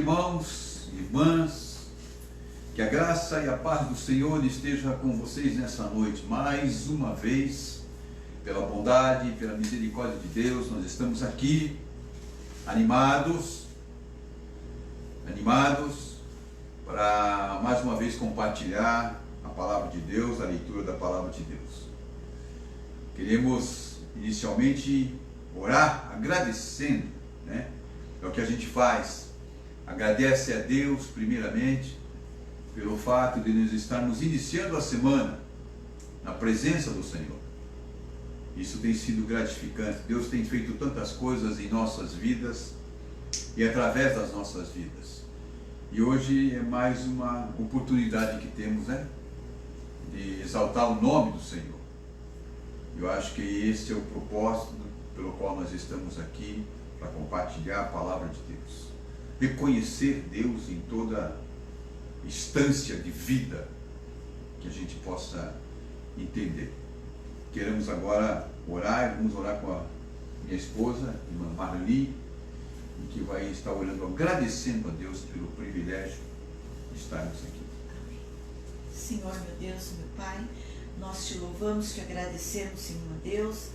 irmãos, irmãs, que a graça e a paz do Senhor esteja com vocês nessa noite. Mais uma vez, pela bondade, pela misericórdia de Deus, nós estamos aqui animados para mais uma vez compartilhar a palavra de Deus, a leitura da palavra de Deus. Queremos inicialmente orar agradecendo, né? É o que a gente faz. Agradece a Deus primeiramente pelo fato de nós estarmos iniciando a semana na presença do Senhor. Isso tem sido gratificante. Deus tem feito tantas coisas em nossas vidas e através das nossas vidas. E hoje é mais uma oportunidade que temos, né, de exaltar o nome do Senhor. Eu acho que esse é o propósito pelo qual nós estamos aqui, para compartilhar a palavra de Deus. Reconhecer Deus em toda instância de vida que a gente possa entender. Queremos agora orar, vamos orar com a minha esposa, irmã Marli, que vai estar orando, agradecendo a Deus pelo privilégio de estarmos aqui. Senhor, meu Deus, meu Pai, nós te louvamos, te agradecemos, Senhor Deus,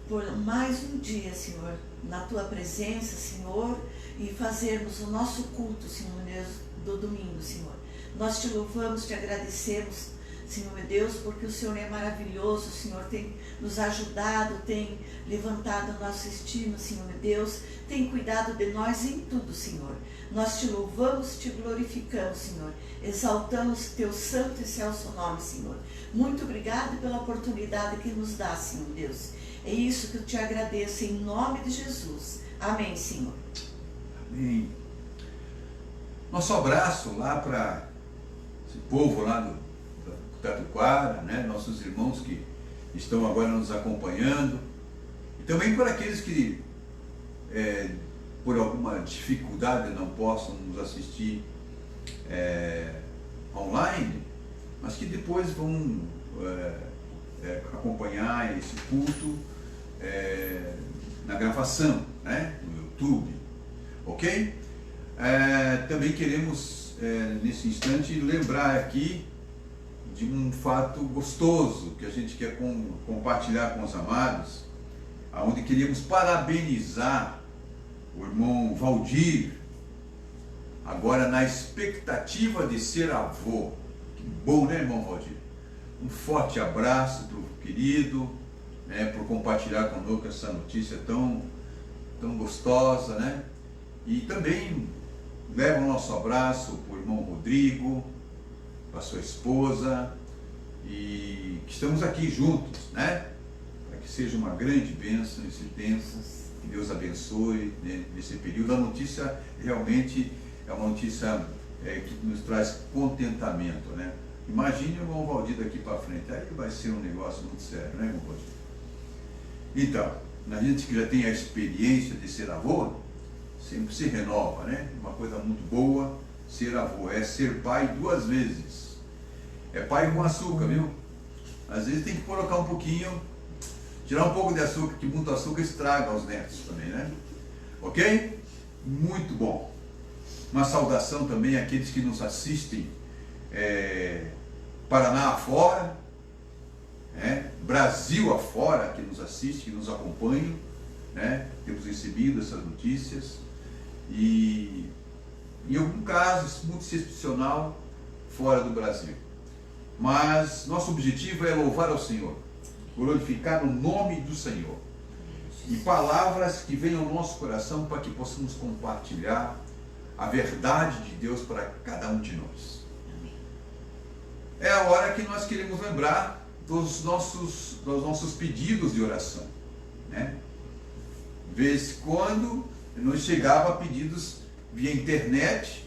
por mais um dia, Senhor, na tua presença, Senhor, e fazermos o nosso culto, Senhor Deus, do domingo, Senhor. Nós te louvamos, te agradecemos, Senhor meu Deus, porque o Senhor é maravilhoso, o Senhor tem nos ajudado, tem levantado a nossa estima, Senhor meu Deus, tem cuidado de nós em tudo, Senhor. Nós te louvamos, te glorificamos, Senhor, exaltamos teu santo e excelso nome, Senhor. Muito obrigado pela oportunidade que nos dá, Senhor Deus. É isso que eu te agradeço, em nome de Jesus. Amém, Senhor. Amém. Nosso abraço lá para esse povo lá do Tatuquara, né? Nossos irmãos que estão agora nos acompanhando, e também para aqueles que por alguma dificuldade não possam nos assistir online, mas que depois vão acompanhar esse culto na gravação, né? No YouTube, ok? Também queremos nesse instante lembrar aqui de um fato gostoso que a gente quer compartilhar com os amados, onde queríamos parabenizar o irmão Valdir, agora na expectativa de ser avô. Que bom, né, irmão Valdir? Um forte abraço para o querido, né, por compartilhar conosco essa notícia tão gostosa, né? E também leva o nosso abraço para o irmão Rodrigo, para a sua esposa, e que estamos aqui juntos, né? Para que seja uma grande bênção esse tempo, que Deus abençoe, né, nesse período. A notícia realmente é uma notícia que nos traz contentamento, né? Imagine o irmão Valdir daqui para frente, aí vai ser um negócio muito sério, né, irmão Valdir? Então, a gente que já tem a experiência de ser avô, sempre se renova, né? Uma coisa muito boa, ser avô, é ser pai duas vezes. É pai com açúcar, viu? Às vezes tem que colocar um pouquinho, tirar um pouco de açúcar, que muito açúcar estraga os netos também, né? Ok? Muito bom. Uma saudação também àqueles que nos assistem Paraná afora, Brasil afora, que nos assistem, que nos acompanham, né? Temos recebido essas notícias, e em algum caso muito excepcional fora do Brasil. Mas nosso objetivo é louvar ao Senhor, glorificar o nome do Senhor, e palavras que venham ao nosso coração para que possamos compartilhar a verdade de Deus para cada um de nós. É a hora que nós queremos lembrar dos nossos pedidos de oração, né? De vez em quando nos chegava pedidos via internet,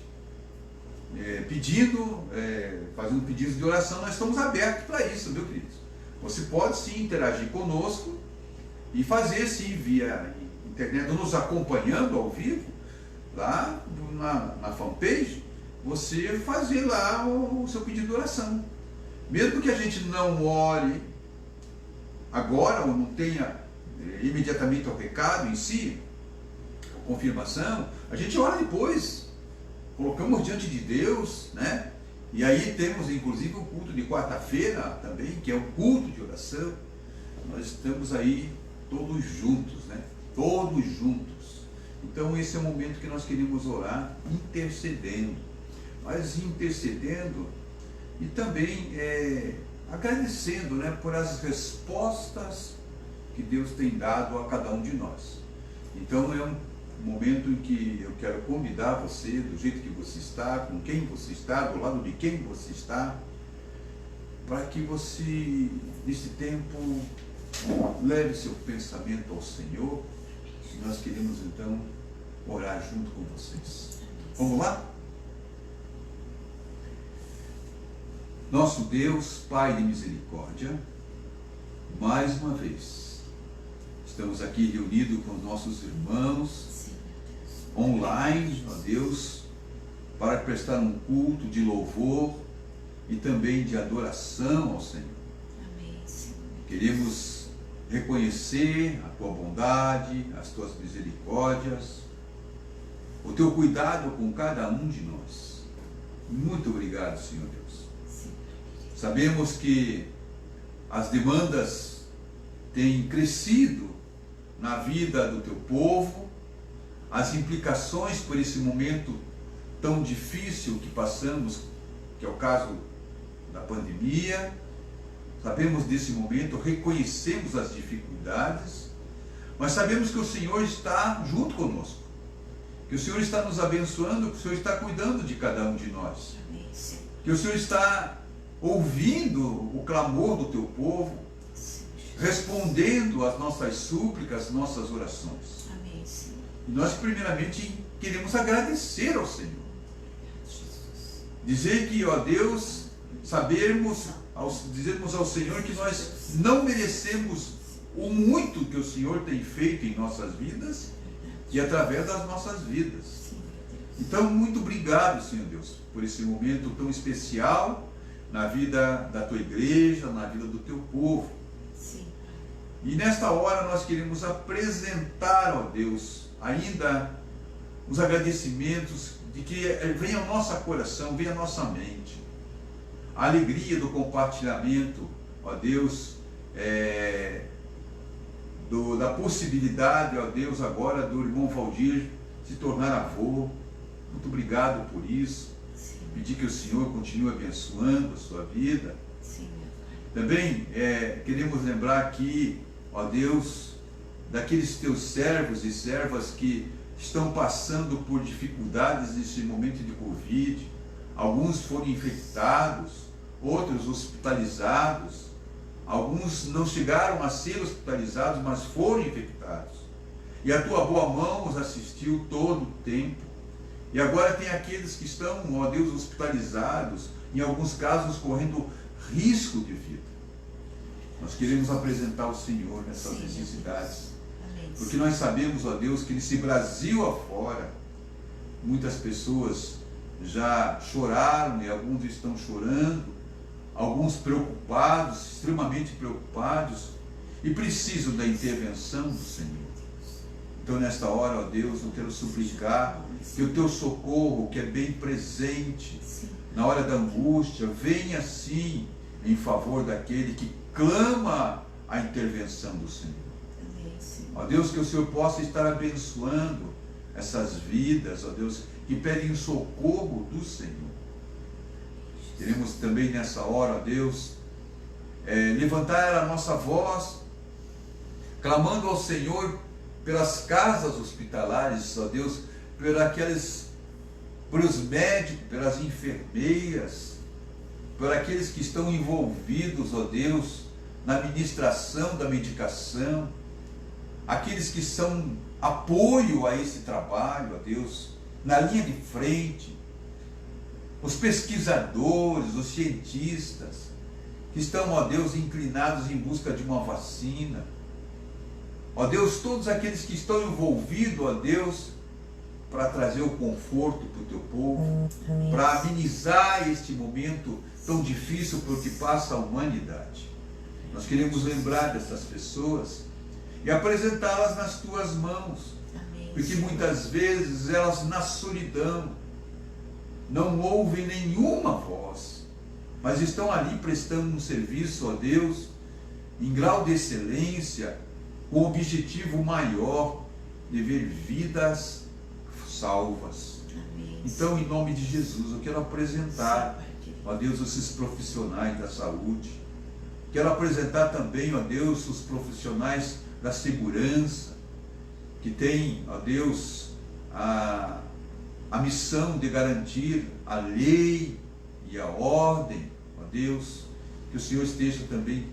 fazendo pedidos de oração. Nós estamos abertos para isso, viu, queridos? Você pode sim interagir conosco e fazer sim via internet, nos acompanhando ao vivo, lá na fanpage, você fazer lá o seu pedido de oração. Mesmo que a gente não ore agora, ou não tenha imediatamente o recado em si, a confirmação, a gente ora depois. colocamos diante de Deus, né? E aí temos inclusive o culto de quarta-feira também, que é o culto de oração. Nós estamos aí todos juntos, né? Todos juntos. Então esse é o momento que nós queremos orar, intercedendo. Mas intercedendo e também agradecendo, né, por as respostas que Deus tem dado a cada um de nós. Então é um momento em que eu quero convidar você, do jeito que você está, com quem você está, do lado de quem você está, para que você, nesse tempo, leve seu pensamento ao Senhor. E nós queremos então orar junto com vocês. Vamos lá? Nosso Deus, Pai de misericórdia, mais uma vez, estamos aqui reunidos com os nossos irmãos, online, ó Deus, para prestar um culto de louvor e também de adoração ao Senhor. Amém, Senhor. Queremos reconhecer a Tua bondade, as Tuas misericórdias, o Teu cuidado com cada um de nós. Muito obrigado, Senhor Deus. Sim. Sabemos que as demandas têm crescido na vida do Teu povo, as implicações por esse momento tão difícil que passamos, que é o caso da pandemia. Sabemos desse momento, reconhecemos as dificuldades, mas sabemos que o Senhor está junto conosco, que o Senhor está nos abençoando, que o Senhor está cuidando de cada um de nós, que o Senhor está ouvindo o clamor do Teu povo, respondendo às nossas súplicas, nossas orações. E nós primeiramente queremos agradecer ao Senhor. Dizer que, ó Deus, dizermos ao Senhor que nós não merecemos o muito que o Senhor tem feito em nossas vidas e através das nossas vidas. Então, muito obrigado, Senhor Deus, por esse momento tão especial na vida da Tua igreja, na vida do Teu povo. E nesta hora nós queremos apresentar, ó Deus, ainda os agradecimentos de que venha ao nosso coração, venha à nossa mente, a alegria do compartilhamento, ó Deus, da possibilidade, ó Deus, agora do irmão Valdir se tornar avô. Muito obrigado por isso. Sim. Pedir que o Senhor continue abençoando a sua vida. Sim. Também queremos lembrar aqui, ó Deus, daqueles teus servos e servas que estão passando por dificuldades nesse momento de Covid. Alguns foram infectados, outros hospitalizados, alguns não chegaram a ser hospitalizados, mas foram infectados. E a Tua boa mão os assistiu todo o tempo. E agora tem aqueles que estão, ó Deus, hospitalizados, em alguns casos correndo risco de vida. Nós queremos apresentar ao Senhor essas necessidades. Porque nós sabemos, ó Deus, que nesse Brasil afora, muitas pessoas já choraram e alguns estão chorando, alguns preocupados, extremamente preocupados, e precisam da intervenção do Senhor. Então, nesta hora, ó Deus, eu quero suplicar que o Teu socorro, que é bem presente na hora da angústia, venha sim em favor daquele que clama a intervenção do Senhor. Ó Deus, que o Senhor possa estar abençoando essas vidas, ó Deus, que pedem o socorro do Senhor. Queremos também nessa hora, ó Deus, levantar a nossa voz, clamando ao Senhor pelas casas hospitalares, ó Deus, pelos médicos, pelas enfermeiras, por aqueles que estão envolvidos, ó Deus, na administração da medicação, aqueles que são apoio a esse trabalho, ó Deus, na linha de frente, os pesquisadores, os cientistas, que estão, ó Deus, inclinados em busca de uma vacina. Ó Deus, todos aqueles que estão envolvidos, ó Deus, para trazer o conforto para o Teu povo, para amenizar este momento tão difícil por que passa a humanidade. Nós queremos lembrar dessas pessoas e apresentá-las nas Tuas mãos, porque muitas vezes elas na solidão, não ouvem nenhuma voz, mas estão ali prestando um serviço a Deus em grau de excelência, com o objetivo maior de ver vidas salvas. Amém. Então, em nome de Jesus, eu quero apresentar, ó Deus, esses profissionais da saúde. Quero apresentar também, ó Deus, os profissionais da segurança, que têm, ó Deus, a missão de garantir a lei e a ordem, ó Deus, que o Senhor esteja também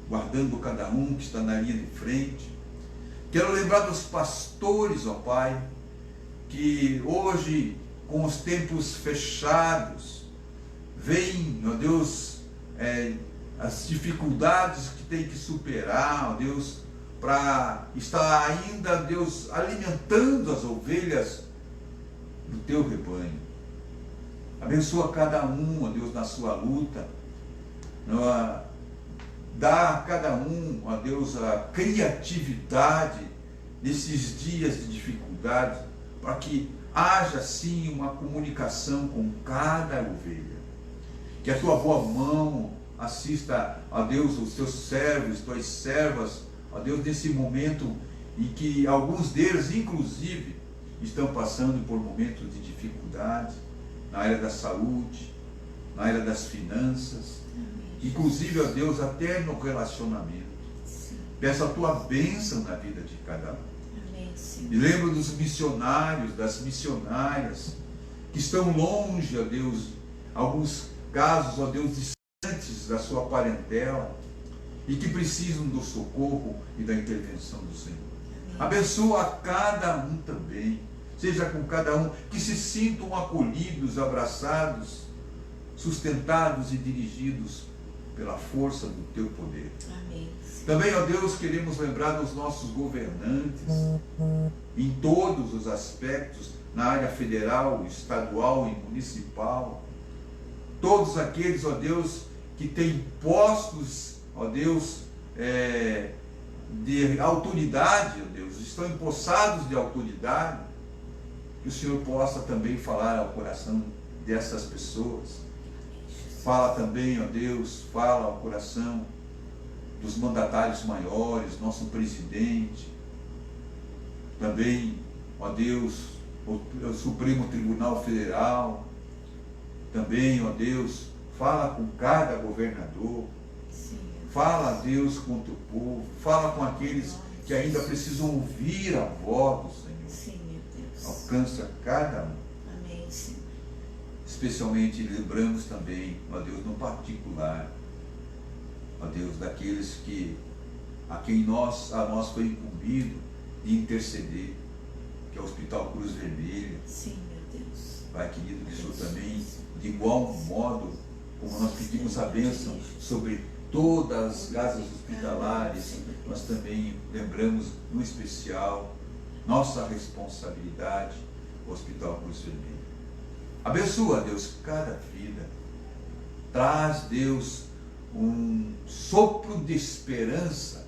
guardando cada um que está na linha de frente. Quero lembrar dos pastores, ó Pai, que hoje, com os tempos fechados, veem, ó Deus, as dificuldades que tem que superar, ó Deus, para estar ainda, Deus, alimentando as ovelhas do teu rebanho. Abençoa cada um, ó Deus, na sua luta. Dá a cada um, ó Deus, a criatividade nesses dias de dificuldade, para que haja sim uma comunicação com cada ovelha. Que a tua boa mão assista, ó Deus, os teus servos, tuas servas, ó Deus, nesse momento em que alguns deles, inclusive, estão passando por momentos de dificuldade, na área da saúde, na área das finanças, inclusive, ó Deus, até no relacionamento. Sim. Peço a tua bênção na vida de cada um. Amém, e lembro dos missionários, das missionárias, que estão longe, ó Deus, alguns casos, ó Deus, distantes da sua parentela, e que precisam do socorro e da intervenção do Senhor. Amém. Abençoa a cada um também, seja com cada um, que se sintam acolhidos, abraçados, sustentados e dirigidos pela força do teu poder. Amém. Também, ó Deus, queremos lembrar dos nossos governantes, em todos os aspectos, na área federal, estadual e municipal. Todos aqueles, ó Deus, que têm postos, ó Deus, de autoridade, ó Deus, estão empossados de autoridade, que o Senhor possa também falar ao coração dessas pessoas. Fala também, ó Deus, fala ao coração dos mandatários maiores, nosso presidente, também, ó Deus, o Supremo Tribunal Federal, também, ó Deus, fala com cada governador, sim, fala, a Deus, com o teu povo, fala com aqueles que ainda precisam ouvir a voz do Senhor. Sim, meu Deus. Alcança cada um. Amém, Senhor. Especialmente lembramos também, ó Deus, no particular, ó Deus, daqueles a nós foi incumbido de interceder, que é o Hospital Cruz Vermelha. Sim, meu Deus. Pai querido, que o Senhor também, de igual modo, como nós pedimos a bênção sobre todas as casas hospitalares, nós também lembramos, no especial, nossa responsabilidade, o Hospital Cruz Vermelha. Abençoa, Deus, cada vida. Traz, Deus, um sopro de esperança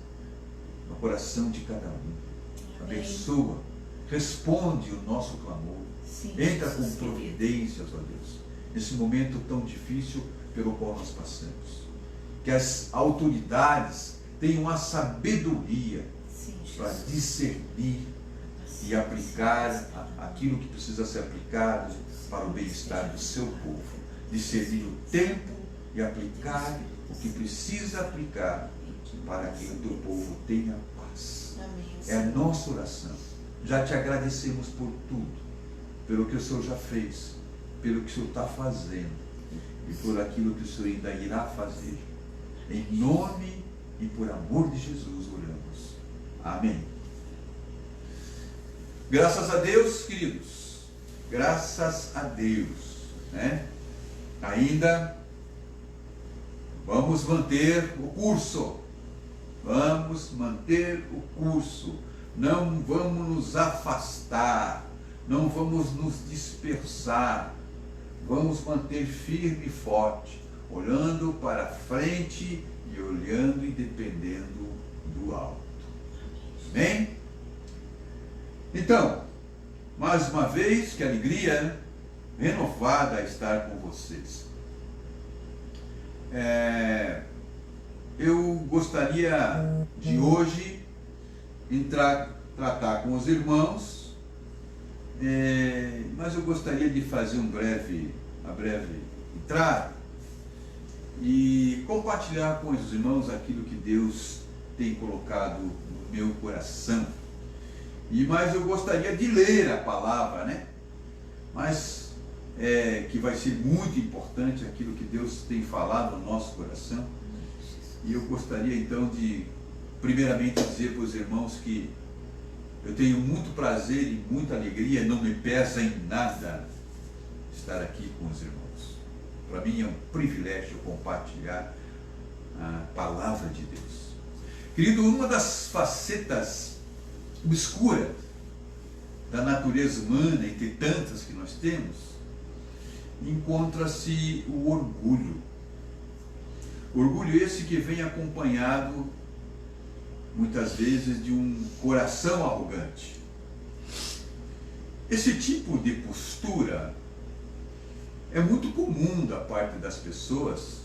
no coração de cada um. Amém. Abençoa, responde o nosso clamor. Sim, entra com providências, ó Deus, nesse momento tão difícil pelo qual nós passamos. Que as autoridades tenham a sabedoria para discernir e aplicar aquilo que precisa ser aplicado para o bem-estar do seu povo. Discernir o tempo e aplicar o que precisa aplicar para que o teu povo tenha paz. É a nossa oração. Já te agradecemos por tudo, pelo que o Senhor já fez, pelo que o Senhor está fazendo e por aquilo que o Senhor ainda irá fazer. Em nome e por amor de Jesus oramos. Amém. Graças a Deus, queridos. Graças a Deus, né? Ainda vamos manter o curso. Vamos manter o curso. Não vamos nos afastar. Não vamos nos dispersar. Vamos manter firme e forte, olhando para frente e olhando e dependendo do alto. Amém? Então, mais uma vez, que alegria, né? renovada a estar com vocês. Eu gostaria de hoje tratar com os irmãos, mas eu gostaria de fazer uma breve entrada e compartilhar com os irmãos aquilo que Deus tem colocado no meu coração. Mas eu gostaria de ler a palavra, né? Mas que vai ser muito importante aquilo que Deus tem falado no nosso coração. E eu gostaria então de, primeiramente, dizer para os irmãos que eu tenho muito prazer e muita alegria, não me pesa em nada estar aqui com os irmãos. Para mim é um privilégio compartilhar a palavra de Deus. Querido, uma das facetas obscuras da natureza humana, entre tantas que nós temos, encontra-se o orgulho. Orgulho esse que vem acompanhado, muitas vezes, de um coração arrogante. Esse tipo de postura é muito comum da parte das pessoas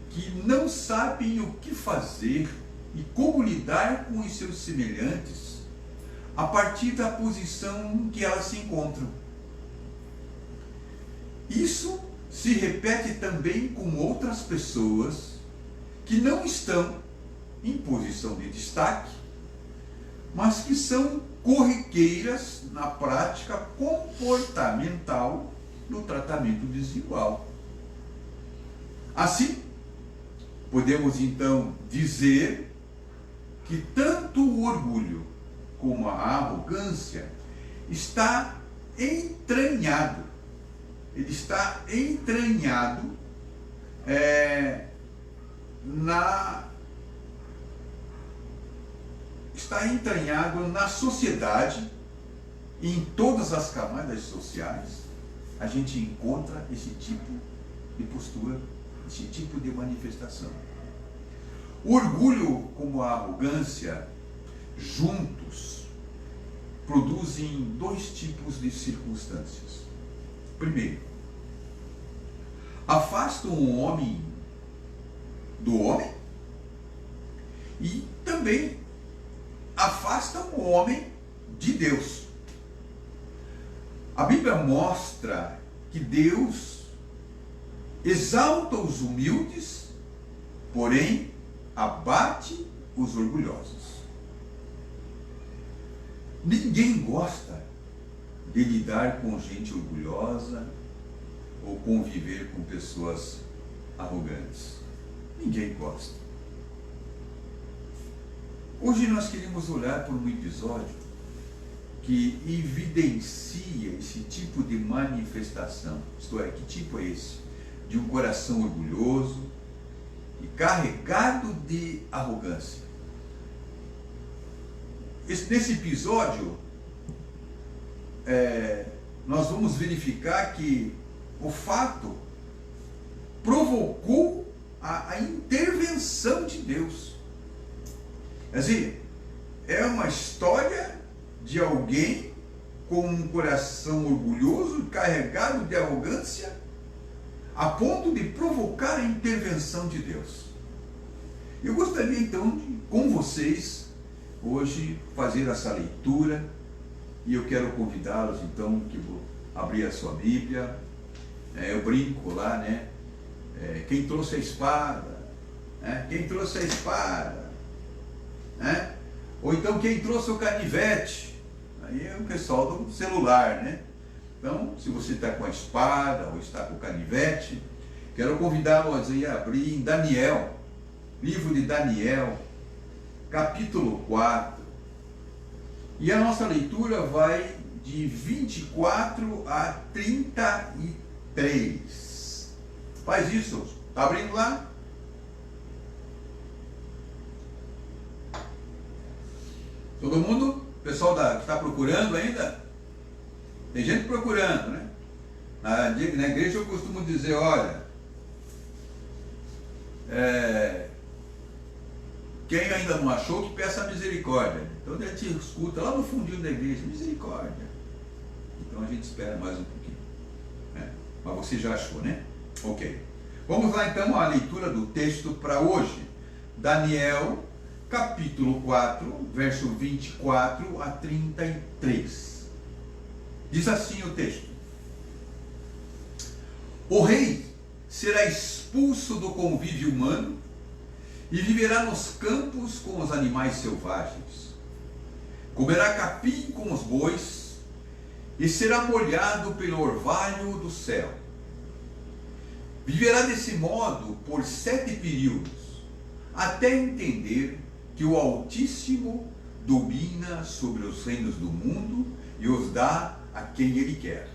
que não sabem o que fazer e como lidar com os seus semelhantes a partir da posição em que elas se encontram. Isso se repete também com outras pessoas que não estão em posição de destaque, mas que são corriqueiras na prática comportamental do tratamento desigual. Assim, podemos então dizer que tanto o orgulho como a arrogância está entranhado. Ele está entranhado na sociedade, e em todas as camadas sociais a gente encontra esse tipo de postura, esse tipo de manifestação. O orgulho como a arrogância juntos produzem dois tipos de circunstâncias. Primeiro, afastam o homem do homem e também afastam o homem de Deus. A Bíblia mostra que Deus exalta os humildes, porém abate os orgulhosos. Ninguém gosta de lidar com gente orgulhosa ou conviver com pessoas arrogantes. Ninguém gosta. Hoje nós queremos olhar por um episódio que evidencia esse tipo de manifestação. Isto é, que tipo é esse? De um coração orgulhoso e carregado de arrogância. Nesse episódio, nós vamos verificar que o fato provocou a intervenção de Deus. Quer dizer, é uma história de alguém com um coração orgulhoso, carregado de arrogância, a ponto de provocar a intervenção de Deus. Eu gostaria então de, com vocês, hoje, fazer essa leitura, e eu quero convidá-los então que vou abrir a sua Bíblia. Eu brinco lá, né? Quem trouxe a espada? Quem trouxe a espada? Ou então quem trouxe o canivete? Aí é o pessoal do celular, né? Então, se você está com a espada ou está com o canivete, quero convidá-lo a abrir em Daniel, livro de Daniel, capítulo 4. E a nossa leitura vai de 24 a 33. Faz isso. Está abrindo lá? Todo mundo? O pessoal que está procurando ainda? Tem gente procurando, né? Na igreja eu costumo dizer, olha, quem ainda não achou, que peça misericórdia. Então a gente escuta lá no fundinho da igreja, misericórdia. Então a gente espera mais um pouquinho. Mas você já achou, né? Ok. Vamos lá então à leitura do texto para hoje. Daniel, capítulo 4, verso 24 a 33. Diz assim o texto: o rei será expulso do convívio humano e viverá nos campos com os animais selvagens. Comerá capim com os bois e será molhado pelo orvalho do céu. Viverá desse modo por 7 períodos, até entender que o Altíssimo domina sobre os reinos do mundo e os dá a quem ele quer.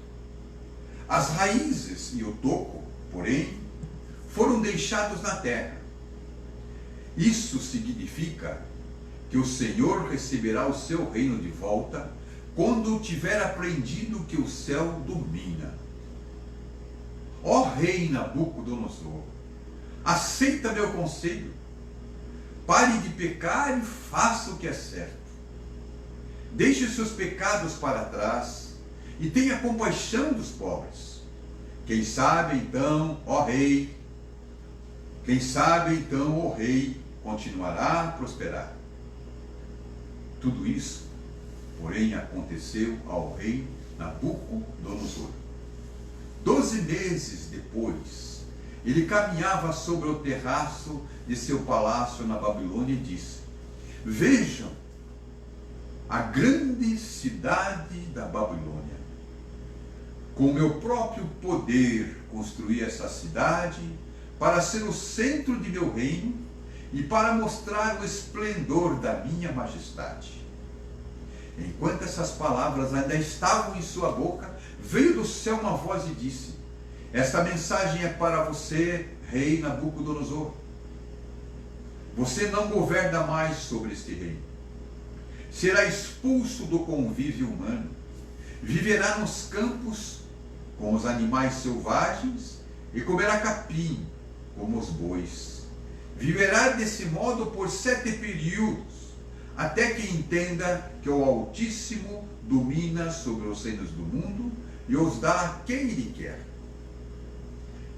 As raízes e o toco, porém, foram deixados na terra. Isso significa que o Senhor receberá o seu reino de volta quando tiver aprendido que o céu domina. Ó rei Nabucodonosor, aceita meu conselho. Pare de pecar e faça o que é certo. Deixe os seus pecados para trás e tenha compaixão dos pobres. Quem sabe então, ó rei, continuará a prosperar. Tudo isso, porém, aconteceu ao rei Nabucodonosor. 12 meses depois, ele caminhava sobre o terraço de seu palácio na Babilônia e disse: vejam a grande cidade da Babilônia. Com meu próprio poder construí essa cidade para ser o centro de meu reino e para mostrar o esplendor da minha majestade. Enquanto essas palavras ainda estavam em sua boca, veio do céu uma voz e disse: esta mensagem é para você, rei Nabucodonosor. Você não governa mais sobre este reino. Será expulso do convívio humano. Viverá nos campos com os animais selvagens e comerá capim como os bois. Viverá desse modo por 7 períodos, até que entenda que o Altíssimo domina sobre os reinos do mundo e os dá a quem ele quer.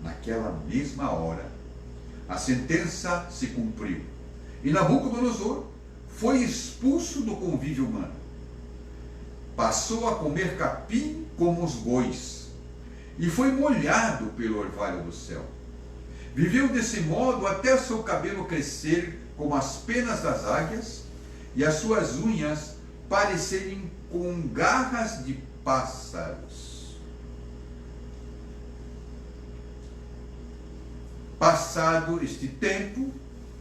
Naquela mesma hora, a sentença se cumpriu e Nabucodonosor foi expulso do convívio humano. Passou a comer capim como os bois e foi molhado pelo orvalho do céu. Viveu desse modo até o seu cabelo crescer como as penas das águias e as suas unhas parecerem com garras de pássaros. Passado este tempo,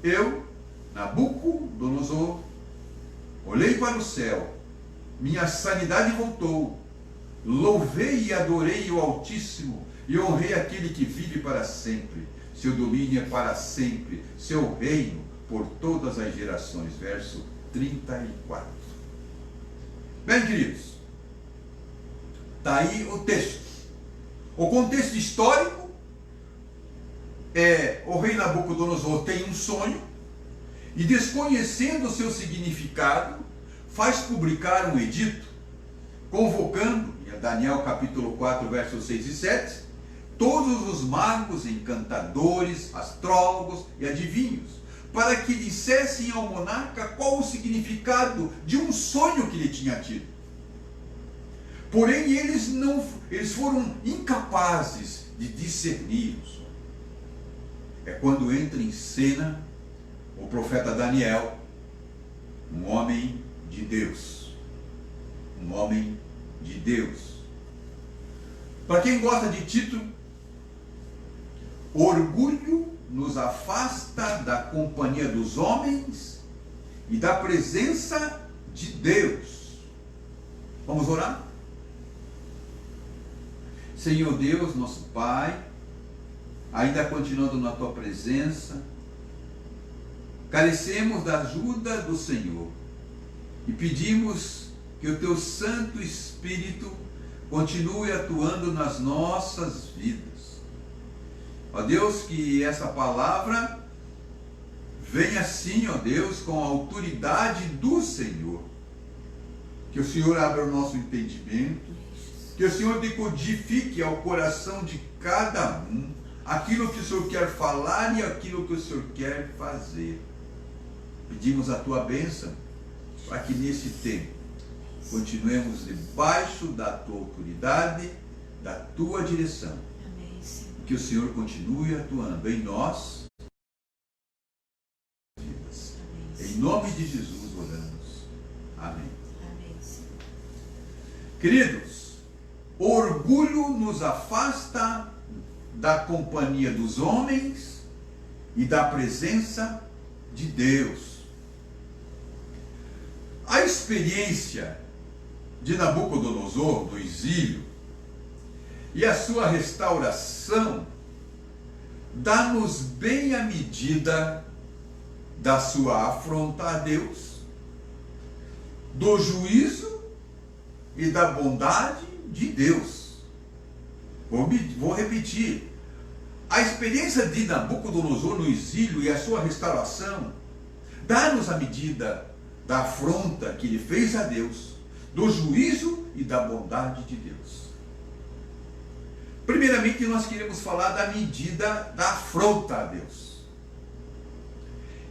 eu, Nabucodonosor, olhei para o céu, minha sanidade voltou, louvei e adorei o Altíssimo e honrei aquele que vive para sempre. Seu domínio é para sempre, seu reino por todas as gerações. Verso 34. Bem, queridos, está aí o texto. O contexto histórico é: o rei Nabucodonosor tem um sonho e, desconhecendo o seu significado, faz publicar um edito, convocando, em Daniel capítulo 4, versos 6 e 7, todos os magos, encantadores, astrólogos e adivinhos, para que dissessem ao monarca qual o significado de um sonho que ele tinha tido. Porém, eles foram incapazes de discernir o sonho. É quando entra em cena o profeta Daniel, um homem de Deus. Um homem de Deus. Para quem gosta de título, orgulho nos afasta da companhia dos homens e da presença de Deus. Vamos orar? Senhor Deus, nosso Pai, ainda continuando na Tua presença, carecemos da ajuda do Senhor e pedimos que o Teu Santo Espírito continue atuando nas nossas vidas. Ó Deus, que essa palavra venha sim, ó Deus, com a autoridade do Senhor. Que o Senhor abra o nosso entendimento, que o Senhor decodifique ao coração de cada um aquilo que o Senhor quer falar e aquilo que o Senhor quer fazer. Pedimos a tua bênção para que nesse tempo continuemos debaixo da tua autoridade, da tua direção. Amém, Senhor. Que o Senhor continue atuando em nós. Amém, Em nome de Jesus oramos. Amém. Amém, Senhor. Queridos, o orgulho nos afasta da companhia dos homens e da presença de Deus. A experiência de Nabucodonosor, do exílio, e a sua restauração, dá-nos bem a medida da sua afronta a Deus, do juízo e da bondade de Deus. Vou repetir. A experiência de Nabucodonosor no exílio e a sua restauração dá-nos a medida da afronta que ele fez a Deus, do juízo e da bondade de Deus. Primeiramente, nós queremos falar da medida da afronta a Deus.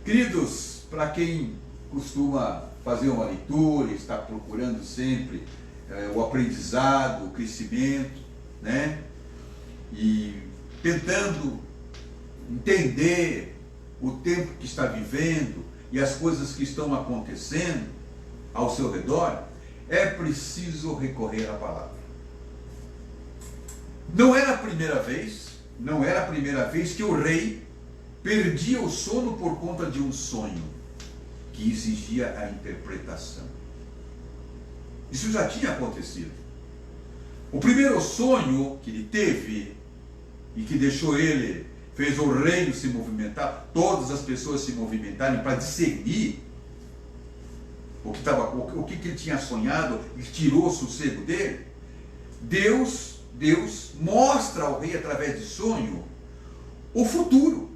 Queridos, para quem costuma fazer uma leitura, está procurando sempre o aprendizado, o crescimento, né? E tentando entender o tempo que está vivendo e as coisas que estão acontecendo ao seu redor, é preciso recorrer à palavra. Não era a primeira vez que o rei perdia o sono por conta de um sonho que exigia a interpretação. Isso já tinha acontecido. O primeiro sonho que ele teve e que fez o reino se movimentar, todas as pessoas se movimentarem para discernir o que ele tinha sonhado e tirou o sossego dele. Deus mostra ao rei através de sonho o futuro.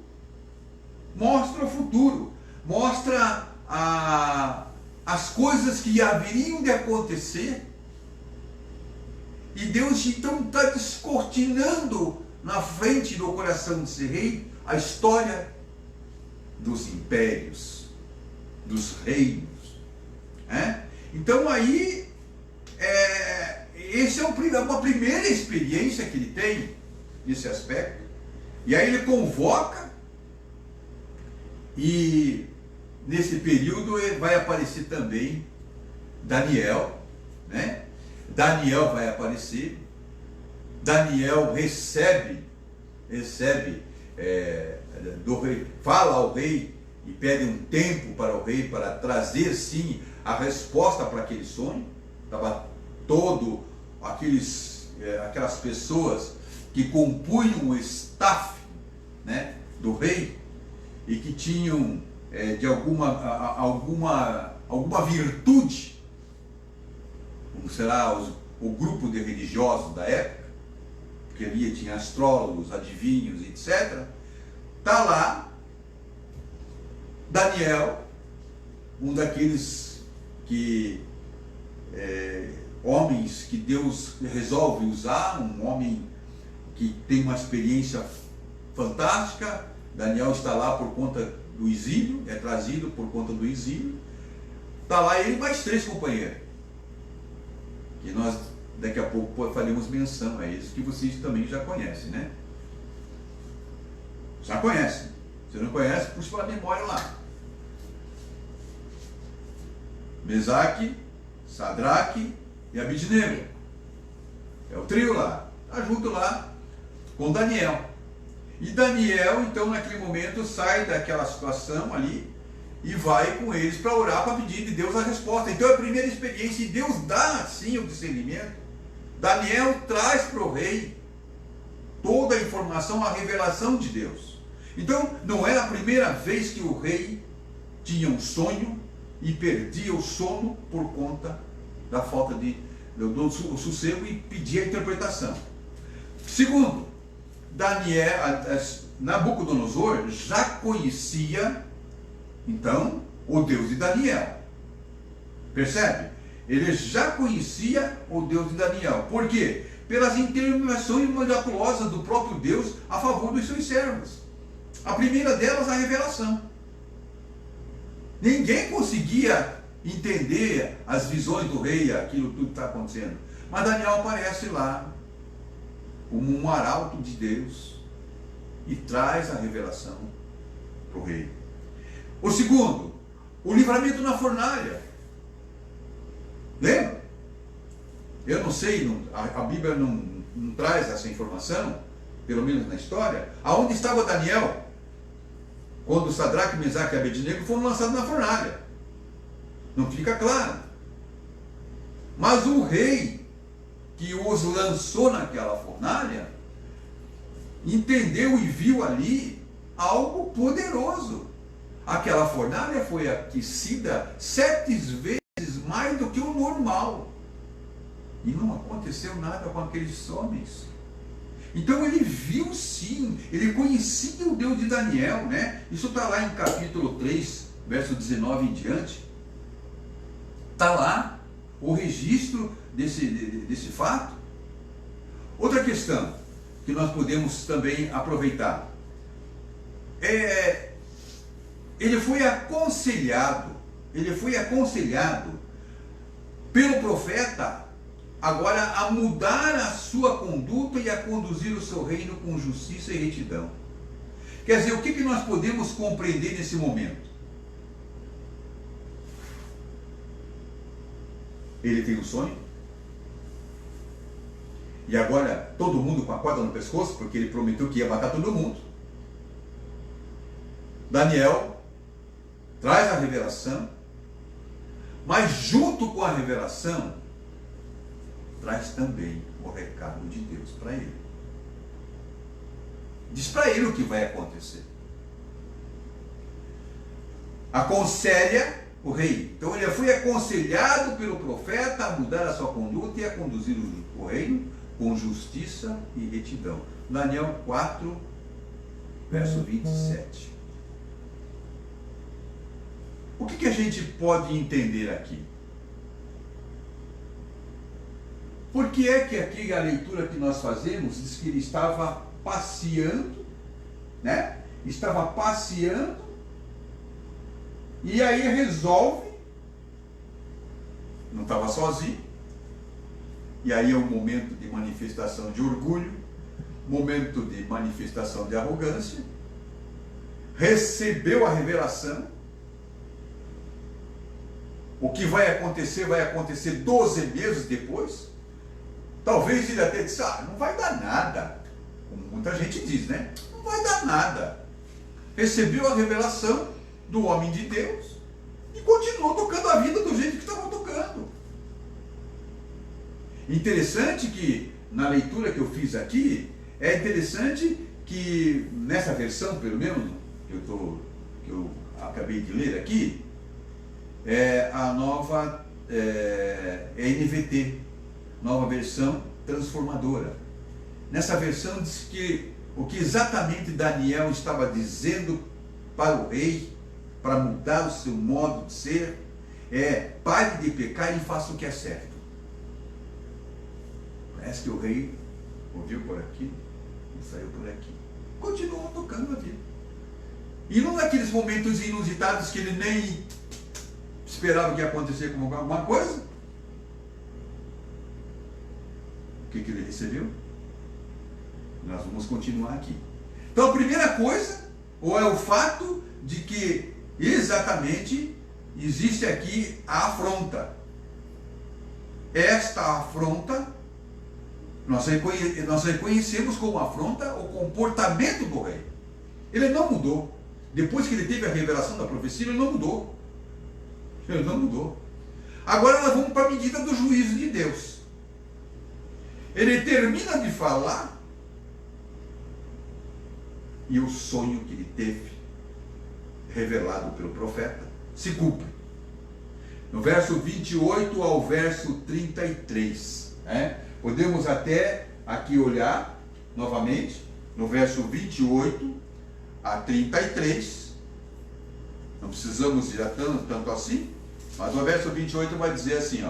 Mostra o futuro. Mostra as coisas que haveriam de acontecer. E Deus então está descortinando na frente do coração desse rei a história dos impérios, dos reinos. Então aí, essa é uma primeira experiência que ele tem nesse aspecto. E aí ele convoca, e nesse período vai aparecer também Daniel, né? Daniel vai aparecer. Daniel recebe do rei, fala ao rei e pede um tempo para o rei para trazer sim a resposta para aquele sonho. Estava todo aquelas pessoas que compunham o staff, né, do rei e que tinham de alguma virtude, como será o grupo de religiosos da época, porque ali tinha astrólogos, adivinhos, etc. Está lá Daniel, um daqueles homens que Deus resolve usar, um homem que tem uma experiência fantástica. Daniel está lá por conta do exílio, é trazido por conta do exílio. Está lá ele mais 3 companheiros, que nós daqui a pouco faremos menção a eles, que vocês também já conhecem, né? Já conhecem. Se não conhece, puxa pela memória lá. Mesaque, Sadraque e Abidnego. É o trio lá. Está junto lá com Daniel. E Daniel, então, naquele momento, sai daquela situação ali e vai com eles para orar, para pedir de Deus a resposta. Então é a primeira experiência, e Deus dá, assim, o discernimento. Daniel traz para o rei toda a informação, a revelação de Deus. Então, não era a primeira vez que o rei tinha um sonho e perdia o sono por conta da falta do sossego e pedia a interpretação. Segundo, Nabucodonosor já conhecia, então, o Deus de Daniel. Percebe? Ele já conhecia o Deus de Daniel. Por quê? pelas intervenções miraculosas do próprio Deus a favor dos seus servos. A primeira delas, a revelação. Ninguém conseguia entender as visões do rei, aquilo tudo que está acontecendo. Mas Daniel aparece lá, como um arauto de Deus, e traz a revelação para o rei. O segundo, o livramento na fornalha. Lembra? Eu não sei, a Bíblia não traz essa informação, pelo menos na história, aonde estava Daniel, quando Sadraque, Mesaque e Abednego foram lançados na fornalha. Não fica claro. Mas o rei que os lançou naquela fornalha entendeu e viu ali algo poderoso. Aquela fornalha foi aquecida 7 vezes mais do que o normal. E não aconteceu nada com aqueles homens. Então ele viu sim, ele conhecia o Deus de Daniel, né? Isso está lá em capítulo 3, verso 19 em diante. Está lá o registro desse fato. Outra questão que nós podemos também aproveitar. Ele foi aconselhado pelo profeta agora a mudar a sua conduta e a conduzir o seu reino com justiça e retidão. Quer dizer, o que nós podemos compreender nesse momento? Ele tem um sonho, e agora todo mundo com a corda no pescoço, porque ele prometeu que ia matar todo mundo. Daniel traz a revelação, mas junto com a revelação traz também o recado de Deus para ele. Diz para ele o que vai acontecer. Aconselha o rei. Então ele foi aconselhado pelo profeta a mudar a sua conduta e a conduzir o reino com justiça e retidão. Daniel 4, verso 27. O que a gente pode entender aqui? Por que é que aqui a leitura que nós fazemos diz que ele estava passeando, né? Estava passeando e aí resolve, não estava sozinho, e aí é um momento de manifestação de orgulho, momento de manifestação de arrogância, recebeu a revelação. O que vai acontecer 12 meses depois. Talvez ele até disse, não vai dar nada. Como muita gente diz, né? Não vai dar nada. Recebeu a revelação do homem de Deus e continuou tocando a vida do jeito que estava tocando. Interessante que, na leitura que eu fiz aqui, é interessante que, nessa versão, pelo menos, que eu acabei de ler aqui, é a nova NVT, nova versão transformadora. Nessa versão diz que o que exatamente Daniel estava dizendo para o rei, para mudar o seu modo de ser, é: pare de pecar e faça o que é certo. Parece que o rei ouviu por aqui e saiu por aqui. Continuou tocando a vida. E não naqueles momentos inusitados que ele nem esperava que ia acontecer com alguma coisa. O que ele recebeu? Nós vamos continuar aqui. Então a primeira coisa, ou é o fato de que exatamente existe aqui a afronta. Esta afronta, nós reconhecemos como afronta o comportamento do rei. Ele não mudou. Depois que ele teve a revelação da profecia, ele não mudou. Ele não mudou. Agora nós vamos para a medida do juízo de Deus. Ele termina de falar e o sonho que ele teve, revelado pelo profeta, se cumpre. No verso 28 ao verso 33. Podemos até aqui olhar novamente, no verso 28 a 33. Não precisamos ir tanto assim, mas no verso 28 vai dizer assim,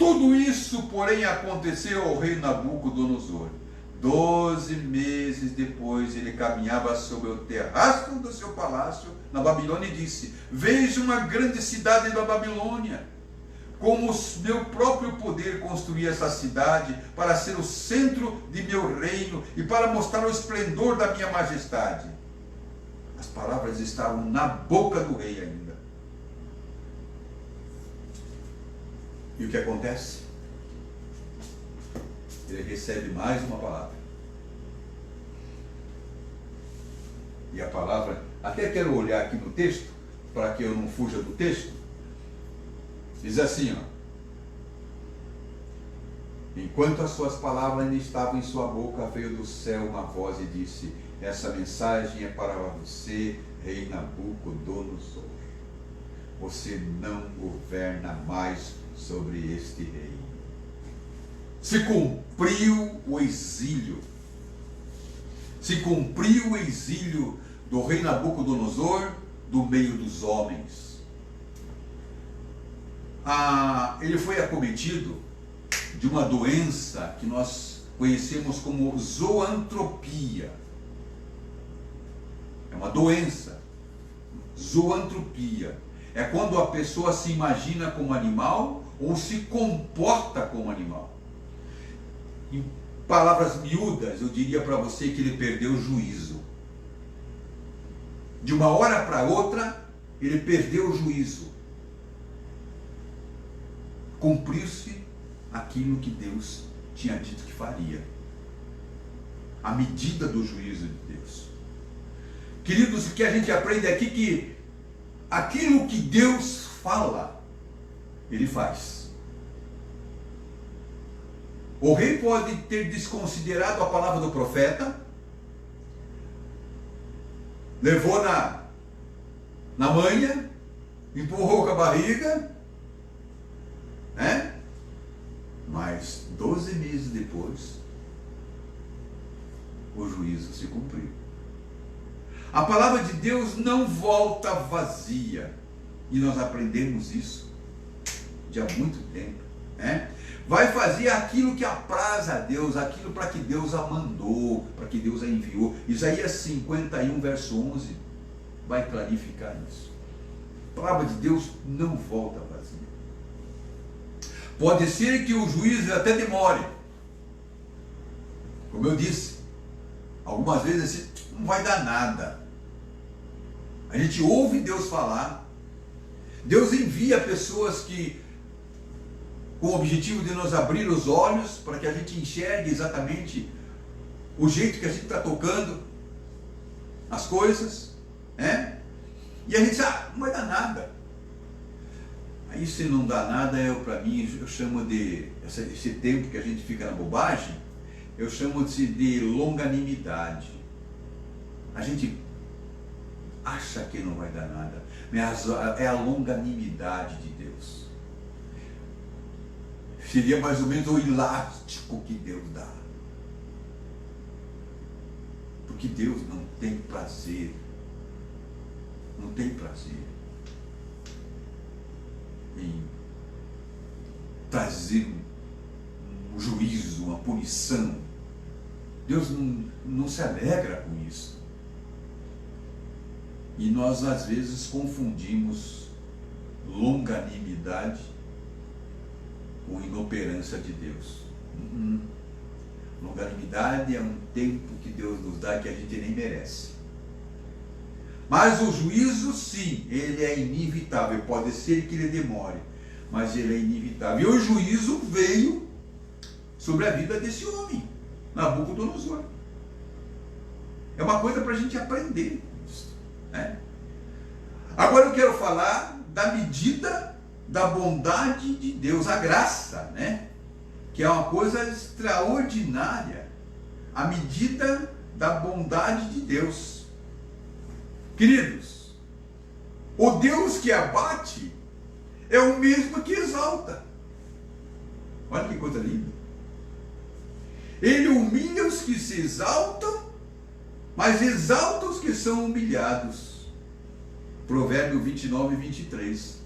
Tudo isso, porém, aconteceu ao rei Nabucodonosor. 12 meses depois, ele caminhava sobre o terraço do seu palácio na Babilônia e disse: veja uma grande cidade da Babilônia. Como meu próprio poder construí essa cidade para ser o centro de meu reino e para mostrar o esplendor da minha majestade. As palavras estavam na boca do rei ainda. E o que acontece? Ele recebe mais uma palavra. E a palavra, até quero olhar aqui no texto, para que eu não fuja do texto. Diz assim, ó: enquanto as suas palavras ainda estavam em sua boca, veio do céu uma voz e disse: essa mensagem é para você, rei Nabucodonosor. Você não governa mais sobre este reino. Se cumpriu o exílio. Se cumpriu o exílio do rei Nabucodonosor do meio dos homens. Ele foi acometido de uma doença que nós conhecemos como zoantropia. É uma doença. Zoantropia. É quando a pessoa se imagina como animal ou se comporta como animal. Em palavras miúdas, eu diria para você que ele perdeu o juízo. De uma hora para outra, ele perdeu o juízo. Cumpriu-se aquilo que Deus tinha dito que faria. A medida do juízo de Deus. Queridos, o que a gente aprende aqui é que aquilo que Deus fala, Ele faz. O rei pode ter desconsiderado a palavra do profeta, levou na manha, empurrou com a barriga, mas 12 meses depois, o juízo se cumpriu. A palavra de Deus não volta vazia. E nós aprendemos isso de há muito tempo. Vai fazer aquilo que apraz a Deus, aquilo para que Deus a mandou, para que Deus a enviou. Isaías 51, verso 11, vai clarificar isso. A palavra de Deus não volta vazia. Pode ser que o juízo até demore. Como eu disse, algumas vezes assim, não vai dar nada. A gente ouve Deus falar. Deus envia pessoas que, com o objetivo de nos abrir os olhos, para que a gente enxergue exatamente o jeito que a gente está tocando as coisas. E a gente diz, não vai dar nada. Aí se não dá nada, para mim, eu chamo de, esse tempo que a gente fica na bobagem, eu chamo de longanimidade. A gente acha que não vai dar nada, mas é a longanimidade de Deus. Seria mais ou menos o elástico que Deus dá. Porque Deus não tem prazer. Não tem prazer em trazer um juízo, uma punição. Deus não se alegra com isso. E nós às vezes confundimos longanimidade com inoperância de Deus. Longanimidade é um tempo que Deus nos dá que a gente nem merece. Mas o juízo, sim, ele é inevitável. Pode ser que ele demore, mas ele é inevitável. E o juízo veio sobre a vida desse homem, Nabucodonosor. É uma coisa para a gente aprender. Agora eu quero falar da medida da bondade de Deus, a graça, que é uma coisa extraordinária. A medida da bondade de Deus. Queridos, o Deus que abate é o mesmo que exalta. Olha que coisa linda. Ele humilha os que se exaltam, mas exalta os que são humilhados. Provérbio 29, 23.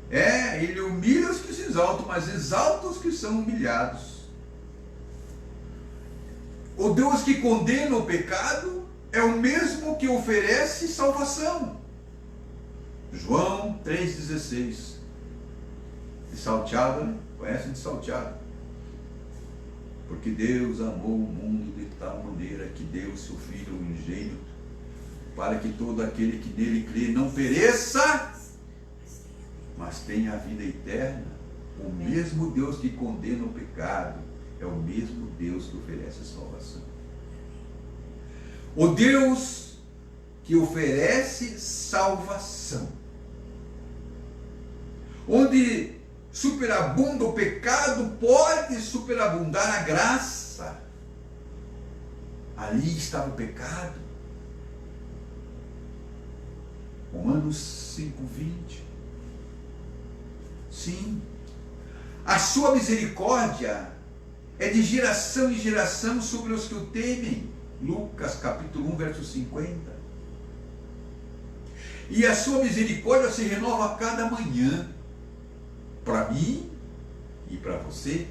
Ele humilha os que se exaltam, mas exalta os que são humilhados. O Deus que condena o pecado é o mesmo que oferece salvação. João 3,16. De salteado, né? Conhece de salteado? Porque Deus amou o mundo de tal maneira que deu o seu Filho unigênito, para que todo aquele que nele crê não pereça, mas tenha a vida eterna. O mesmo Deus que condena o pecado é o mesmo Deus que oferece a salvação. O Deus que oferece salvação, onde superabunda o pecado, pode superabundar a graça. Ali estava o pecado. Romanos 5:20. Sim, a sua misericórdia é de geração em geração sobre os que o temem. Lucas capítulo 1, verso 50. E a sua misericórdia se renova a cada manhã, para mim e para você.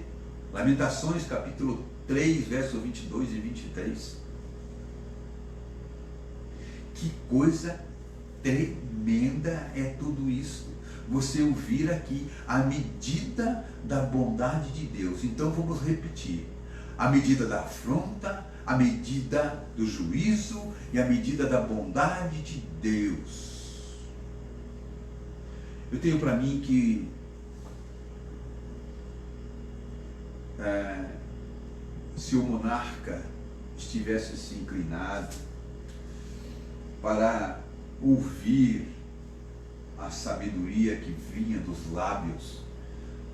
Lamentações capítulo 3, verso 22 e 23. Que coisa tremenda é tudo isso. Você ouvir aqui a medida da bondade de Deus. Então vamos repetir: a medida da afronta, a medida do juízo e a medida da bondade de Deus. Eu tenho para mim que se o monarca estivesse assim inclinado para ouvir a sabedoria que vinha dos lábios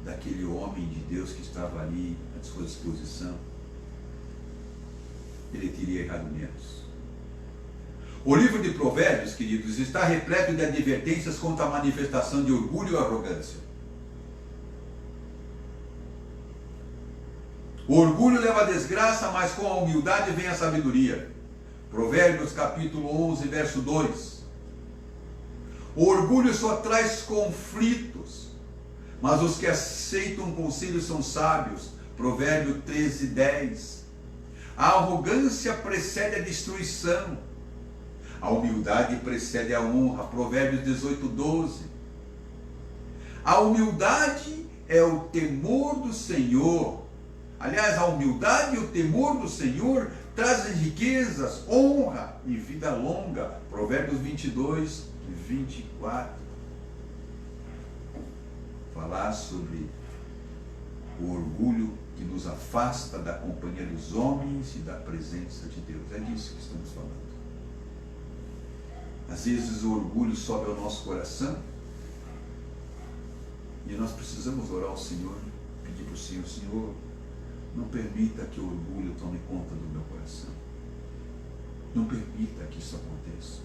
daquele homem de Deus que estava ali à sua disposição, ele teria errado menos. O livro de Provérbios, queridos, está repleto de advertências contra a manifestação de orgulho e arrogância. O orgulho leva à desgraça, mas com a humildade vem a sabedoria. Provérbios capítulo 11, verso 2. O orgulho só traz conflitos, mas os que aceitam conselhos são sábios. Provérbio 13, 10. A arrogância precede a destruição, a humildade precede a honra. Provérbios 18, 12. A humildade é o temor do Senhor. Aliás, a humildade e o temor do Senhor trazem riquezas, honra e vida longa. Provérbios 22, 24. Falar sobre o orgulho que nos afasta da companhia dos homens e da presença de Deus. É disso que estamos falando. Às vezes o orgulho sobe ao nosso coração e nós precisamos orar ao Senhor, pedir para o Senhor: Senhor, não permita que o orgulho tome conta do meu coração. Não permita que isso aconteça.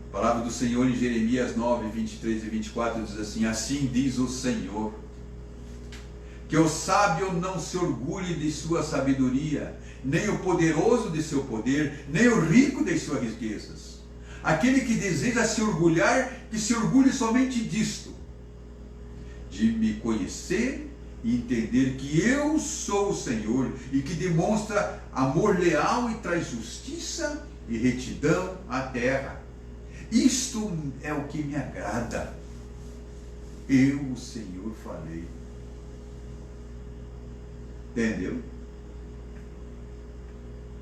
A palavra do Senhor em Jeremias 9, 23 e 24 diz assim: assim diz o Senhor, que o sábio não se orgulhe de sua sabedoria, nem o poderoso de seu poder, nem o rico de suas riquezas. Aquele que deseja se orgulhar, que se orgulhe somente disto, de me conhecer e entender que eu sou o Senhor, e que demonstra amor leal e traz justiça e retidão à terra. Isto é o que me agrada. Eu, o Senhor, falei. Entendeu?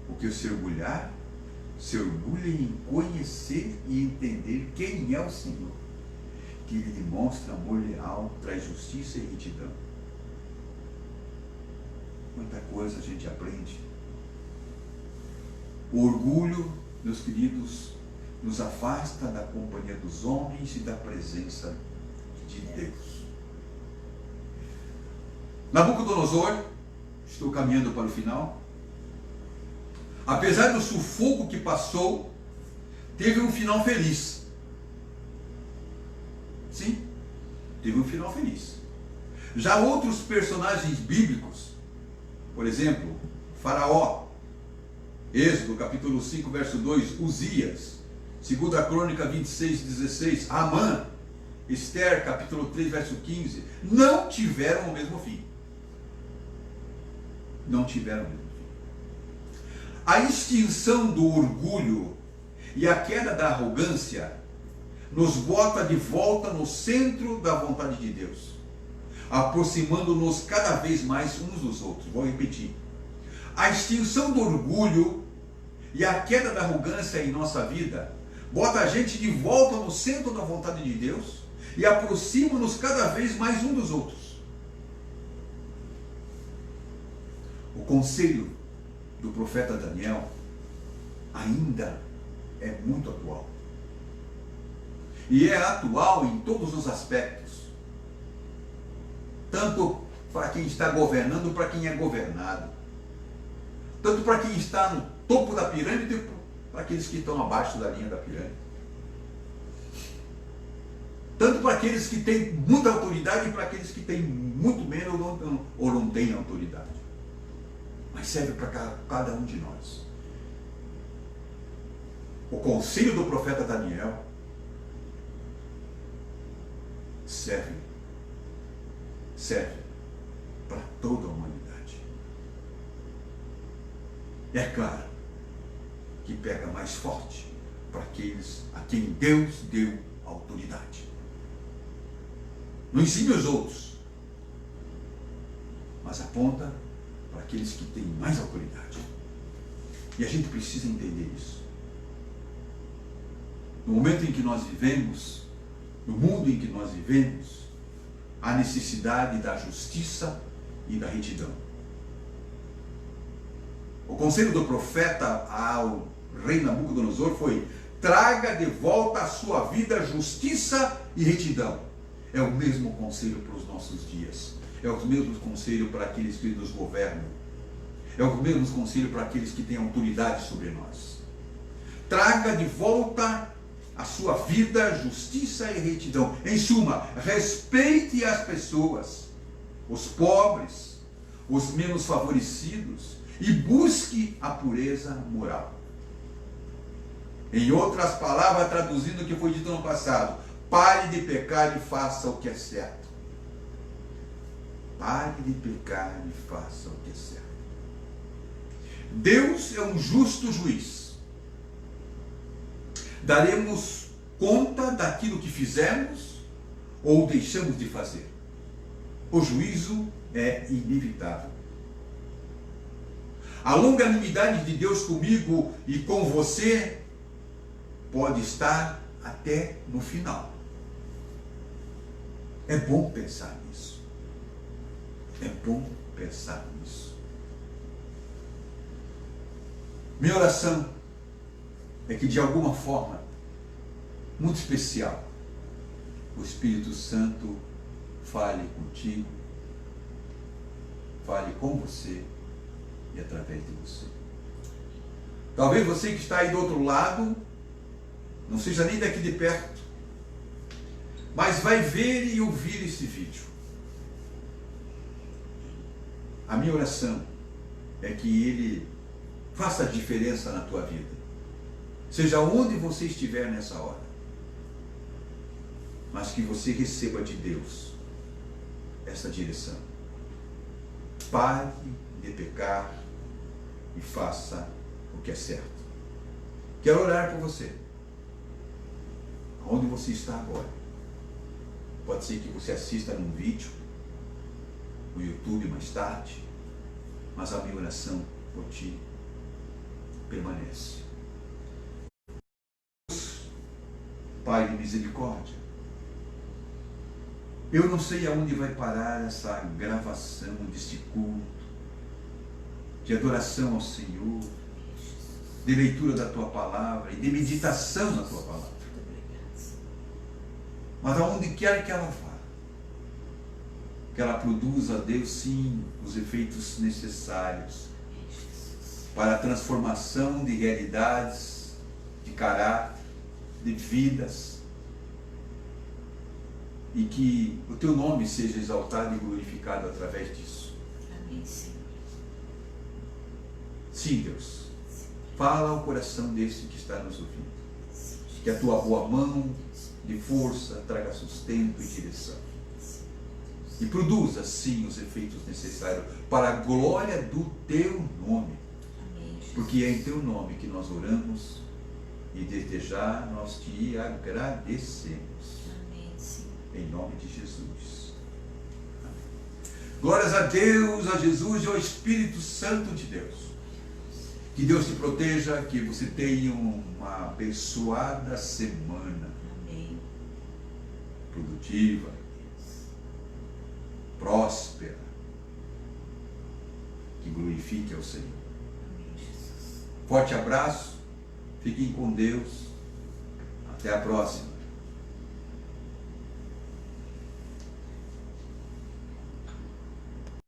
Porque o se orgulhar, se orgulha em conhecer e entender quem é o Senhor, que Ele demonstra amor leal, traz justiça e retidão. Quanta coisa a gente aprende. O orgulho, meus queridos, nos afasta da companhia dos homens e da presença de Deus. Nabucodonosor, estou caminhando para o final, apesar do sufoco que passou, teve um final feliz. Sim, teve um final feliz. Já outros personagens bíblicos, por exemplo, Faraó, Êxodo capítulo 5, verso 2, Uzias, Segunda Crônica 26:16, Amã, Esther, capítulo 3, verso 15, não tiveram o mesmo fim. Não tiveram o mesmo fim. A extinção do orgulho e a queda da arrogância nos bota de volta no centro da vontade de Deus, aproximando-nos cada vez mais uns dos outros. Vou repetir. A extinção do orgulho e a queda da arrogância em nossa vida bota a gente de volta no centro da vontade de Deus e aproxima-nos cada vez mais uns dos outros. O conselho do profeta Daniel ainda é muito atual. E é atual em todos os aspectos. Tanto para quem está governando, para quem é governado. Tanto para quem está no topo da pirâmide, para aqueles que estão abaixo da linha da pirâmide. Tanto para aqueles que têm muita autoridade e para aqueles que têm muito menos ou não têm autoridade. Mas serve para cada um de nós. O conselho do profeta Daniel serve para toda a humanidade. É claro que pega mais forte para aqueles a quem Deus deu autoridade. Não ensine os outros, mas aponta para aqueles que têm mais autoridade. E a gente precisa entender isso. No momento em que nós vivemos, no mundo em que nós vivemos, há necessidade da justiça e da retidão. O conselho do profeta ao rei Nabucodonosor foi: traga de volta à sua vida justiça e retidão. É o mesmo conselho para os nossos dias. É o mesmo conselho para aqueles que nos governam. É o mesmo conselho para aqueles que têm autoridade sobre nós. Traga de volta a sua vida, justiça e retidão. Em suma, respeite as pessoas, os pobres, os menos favorecidos, e busque a pureza moral. Em outras palavras, traduzindo o que foi dito no passado, pare de pecar e faça o que é certo. Pare de pecar e faça o que é certo. Deus é um justo juiz. Daremos conta daquilo que fizemos ou deixamos de fazer. O juízo é inevitável. A longanimidade de Deus comigo e com você pode estar até no final. É bom pensar nisso. É bom pensar nisso. Minha oração é que de alguma forma muito especial o Espírito Santo fale contigo, fale com você e através de você. Talvez você que está aí do outro lado não seja nem daqui de perto, mas vai ver e ouvir esse vídeo. A minha oração é que ele faça a diferença na tua vida, seja onde você estiver nessa hora, mas que você receba de Deus essa direção. Pare de pecar e faça o que é certo. Quero orar por você, onde você está agora. Pode ser que você assista num vídeo no YouTube mais tarde, mas a minha oração por ti permanece. Pai de misericórdia, eu não sei aonde vai parar essa gravação deste culto, de adoração ao Senhor, de leitura da Tua Palavra e de meditação na Tua Palavra. Mas aonde quer que ela vá, que ela produza, Deus, sim, os efeitos necessários para a transformação de realidades, de caráter, de vidas, e que o Teu nome seja exaltado e glorificado através disso. Amém, Senhor. Sim, Deus. Fala ao coração desse que está nos ouvindo. Que a tua boa mão de força traga sustento e direção. E produza, sim, os efeitos necessários para a glória do teu nome. Porque é em teu nome que nós oramos e desde já nós te agradecemos. Em nome de Jesus. Amém. Glórias a Deus, a Jesus e ao Espírito Santo de Deus. Que Deus te proteja, que você tenha uma abençoada semana. Amém. Produtiva, próspera, que glorifique ao Senhor. Amém, Jesus. Forte abraço, fiquem com Deus, até a próxima.